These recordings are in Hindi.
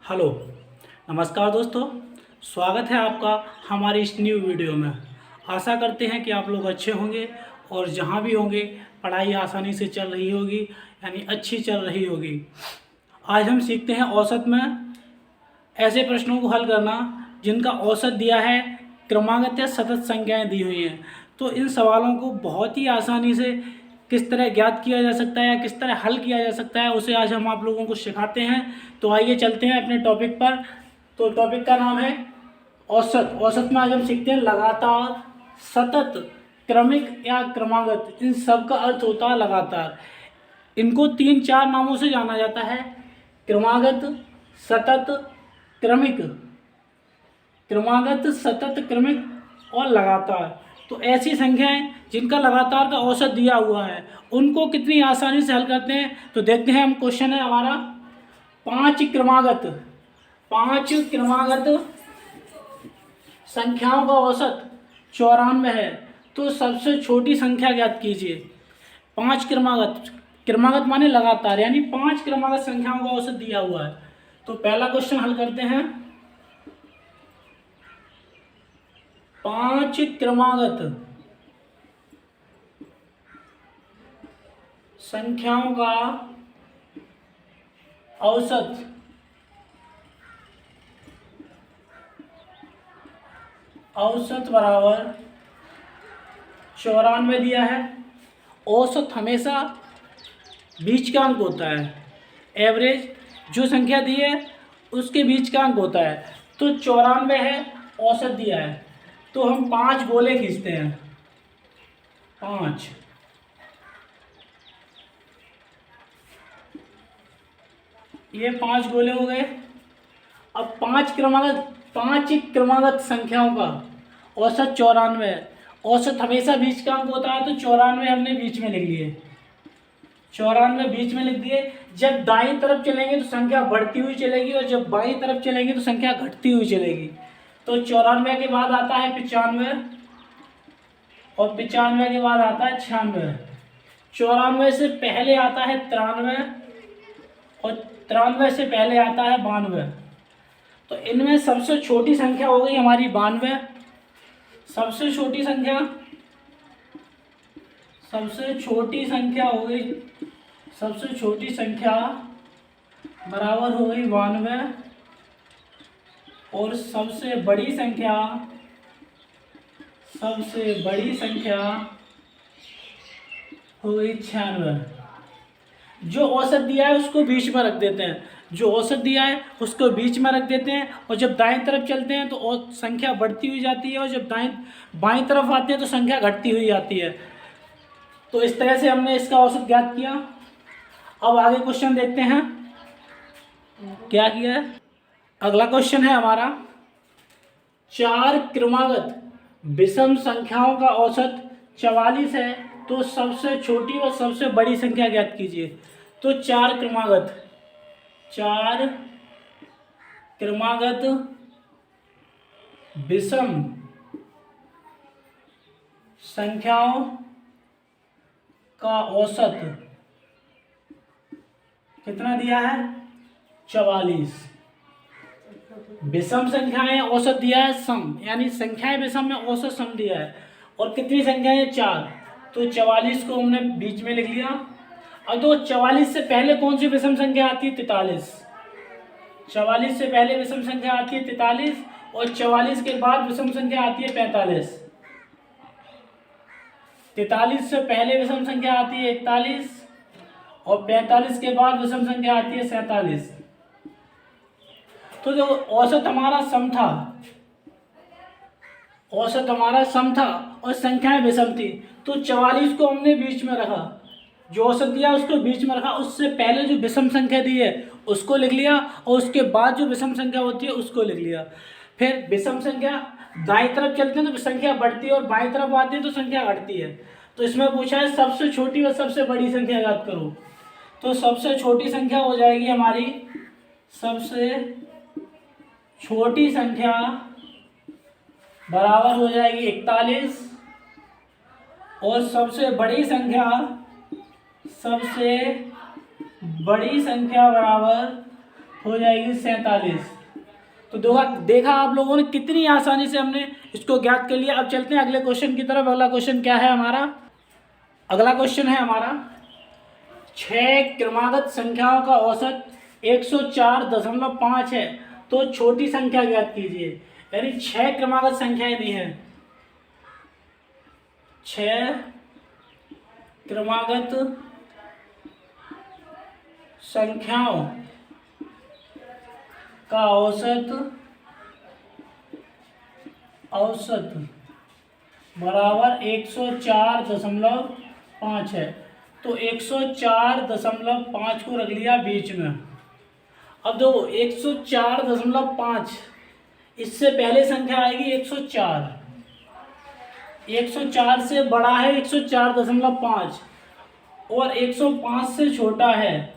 हेलो, नमस्कार दोस्तों। स्वागत है आपका हमारी इस न्यू वीडियो में। आशा करते हैं कि आप लोग अच्छे होंगे और जहां भी होंगे पढ़ाई आसानी से चल रही होगी, यानी अच्छी चल रही होगी। आज हम सीखते हैं औसत में ऐसे प्रश्नों को हल करना जिनका औसत दिया है, क्रमागत या सतत संख्याएं दी हुई हैं। तो इन सवालों को बहुत ही आसानी से किस तरह ज्ञात किया जा सकता है या किस तरह हल किया जा सकता है, उसे आज हम आप लोगों को सिखाते हैं। तो आइए चलते हैं अपने टॉपिक पर। तो टॉपिक का नाम है औसत। औसत में आज हम सीखते हैं लगातार, सतत, क्रमिक या क्रमागत। इन सब का अर्थ होता है लगातार। इनको 3-4 नामों से जाना जाता है: क्रमागत, सतत, क्रमिक। क्रमागत, सतत, क्रमिक और लगातार। तो ऐसी संख्याएं जिनका लगातार का औसत दिया हुआ है उनको कितनी आसानी से हल करते हैं, तो देखते हैं हम। क्वेश्चन है हमारा 5 क्रमागत। 5 क्रमागत संख्याओं का औसत 94 है। तो सबसे छोटी संख्या ज्ञात कीजिए। 5 क्रमागत, क्रमागत माने लगातार, यानी 5 क्रमागत संख्याओं का औसत दिया हुआ है। तो पहला क्वेश्चन हल करते हैं। 5 क्रमागत संख्याओं का औसत बराबर 94 दिया है। औसत हमेशा बीच का अंक होता है। एवरेज जो संख्या दी है उसके बीच का अंक होता है। तो 94 है, औसत दिया है। तो हम 5 गोले खींचते हैं। 5, ये 5 गोले हो गए। अब 5 क्रमागत संख्याओं का औसत 94 है। औसत हमेशा बीच का अंक होता है, तो 94 हमने बीच में लिख लिए। 94 बीच में लिख दिए। जब दाईं तरफ चलेंगे तो संख्या बढ़ती हुई चलेगी और जब बाईं तरफ चलेंगे तो संख्या घटती हुई चलेगी। तो 94 के बाद आता है 95 और 95 के बाद आता है 96। 94 से पहले आता है 93 और 93 से पहले आता है 92। तो इनमें सबसे छोटी संख्या हो गई हमारी 92। सबसे छोटी संख्या हो गई, सबसे छोटी संख्या बराबर हो गई 92 और सबसे बड़ी संख्या हो गई 96। जो औसत दिया है उसको बीच में रख देते हैं। और जब दाईं तरफ चलते हैं तो संख्या बढ़ती हुई जाती है और जब बाईं तरफ आते हैं तो संख्या घटती हुई जाती है। तो इस तरह से हमने इसका औसत ज्ञात किया। अब आगे क्वेश्चन देखते हैं क्या किया है। अगला क्वेश्चन है हमारा 4 क्रमागत विषम संख्याओं का औसत 44 है। तो सबसे छोटी और सबसे बड़ी संख्या ज्ञात कीजिए। तो 4 क्रमागत विषम संख्याओं का औसत कितना दिया है? 44। विषम संख्याएं औसत दिया है सम, यानी संख्याएं विषम में औसत सम दिया है। और कितनी संख्याएं? 4। तो 44 को हमने बीच में लिख लिया। अब तो 44 से पहले कौन सी विषम संख्या आती है? 43। 44 से पहले विषम संख्या आती है 43 और 44 के बाद विषम संख्या आती है 45। 43 से पहले विषम संख्या आती है 41 और 45 के बाद विषम संख्या आती है 47। तो जो औसत हमारा सम था और संख्याएं विषम थी, तो 44 को हमने बीच में रखा। जो औसत दिया उसको बीच में रखा। उससे पहले जो विषम संख्या दी है उसको लिख लिया और उसके बाद जो विषम संख्या होती है उसको लिख लिया। फिर विषम संख्या दाईं तरफ चलते हैं तो संख्या बढ़ती है और बाईं तरफ आती है तो संख्या घटती है। तो इसमें पूछा है सबसे छोटी और सबसे बड़ी संख्या याद करो। तो सबसे छोटी संख्या हो जाएगी हमारी, सबसे छोटी संख्या बराबर हो जाएगी 41 और सबसे बड़ी संख्या बराबर हो जाएगी 47। तो देखा आप लोगों ने कितनी आसानी से हमने इसको ज्ञात कर लिया। अब चलते हैं अगले क्वेश्चन की तरफ। अगला क्वेश्चन क्या है हमारा? अगला क्वेश्चन है हमारा 6 क्रमागत संख्याओं का औसत 104.5 है, तो छोटी संख्या ज्ञात कीजिए। यानी 6 क्रमागत संख्याएं दी हैं, 6 क्रमागत संख्याओं का औसत बराबर 104.5 है। तो 104.5 को रख लिया बीच में। अब देखो 104.5, इससे पहले संख्या आएगी 104, 104 से बड़ा है 104.5 और 105 से छोटा है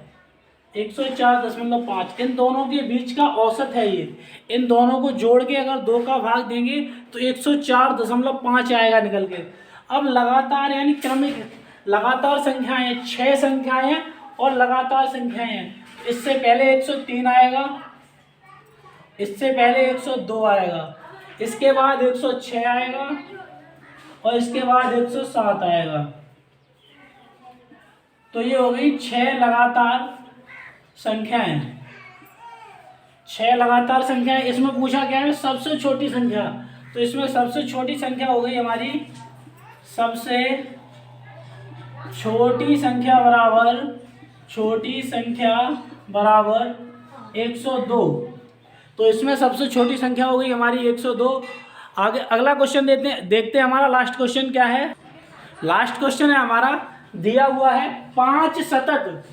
104.5। इन दोनों के बीच का औसत है ये। इन दोनों को जोड़ के अगर 2 का भाग देंगे तो 104.5 आएगा निकल के। अब लगातार यानी क्रमिक लगातार संख्याएं, 6 संख्याएं और लगातार संख्याएं हैं। इससे पहले 103 आएगा, इससे पहले 102 आएगा, इसके बाद 106 आएगा और इसके बाद 107 आएगा। तो ये हो गई 6 लगातार संख्याएं, 6 लगातार संख्याएं। इसमें पूछा क्या है? सबसे छोटी संख्या। तो इसमें सबसे छोटी संख्या हो गई हमारी, सबसे छोटी संख्या बराबर 102। तो इसमें सबसे छोटी संख्या हो गई हमारी 102। आगे अगला क्वेश्चन देखते हैं हमारा लास्ट क्वेश्चन क्या है। लास्ट क्वेश्चन है हमारा, दिया हुआ है 5 सतत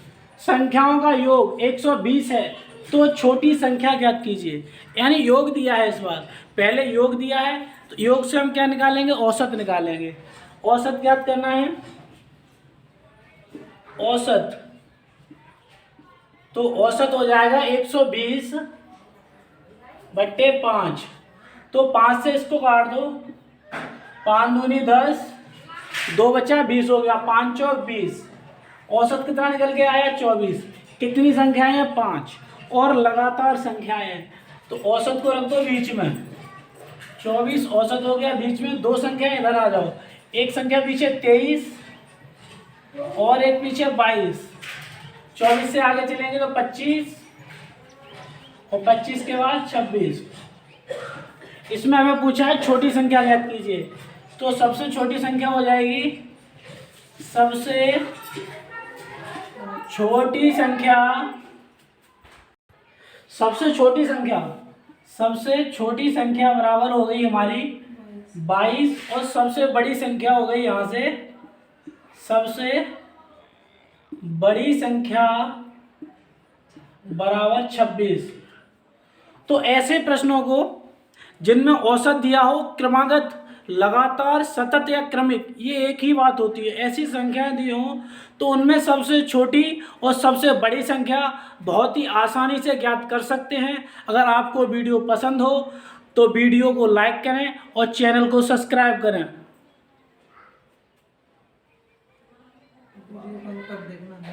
संख्याओं का योग 120 है, तो छोटी संख्या ज्ञात कीजिए। यानी योग दिया है, इस बार पहले योग दिया है तो योग से हम क्या निकालेंगे? औसत निकालेंगे। औसत ज्ञात करना है, औसत। तो औसत हो जाएगा 120/5। तो 5 से इसको काट दो, 5 दूनी 10, 2 बचा 20 हो गया, 5 चौक 20। औसत कितना निकल के आया? 24। कितनी संख्याएं हैं? 5 और लगातार संख्याएं हैं। तो औसत को रख दो बीच में, 24 औसत हो गया बीच में। 2 संख्याएं इधर आ जाओ, एक संख्या पीछे 23 और एक पीछे 22। 24 से आगे चलेंगे तो 25 और 25 के बाद 26। इसमें हमें पूछा है छोटी संख्या ज्ञात कीजिए। तो सबसे छोटी संख्या हो जाएगी, सबसे छोटी संख्या बराबर हो गई हमारी 22 और सबसे बड़ी संख्या हो गई यहाँ से, सबसे बड़ी संख्या बराबर 26। तो ऐसे प्रश्नों को जिनमें औसत दिया हो, क्रमागत, लगातार, सतत या क्रमिक, ये एक ही बात होती है। ऐसी संख्याएं दी हों तो उनमें सबसे छोटी और सबसे बड़ी संख्या बहुत ही आसानी से ज्ञात कर सकते हैं। अगर आपको वीडियो पसंद हो तो वीडियो को लाइक करें और चैनल को सब्सक्राइब करें।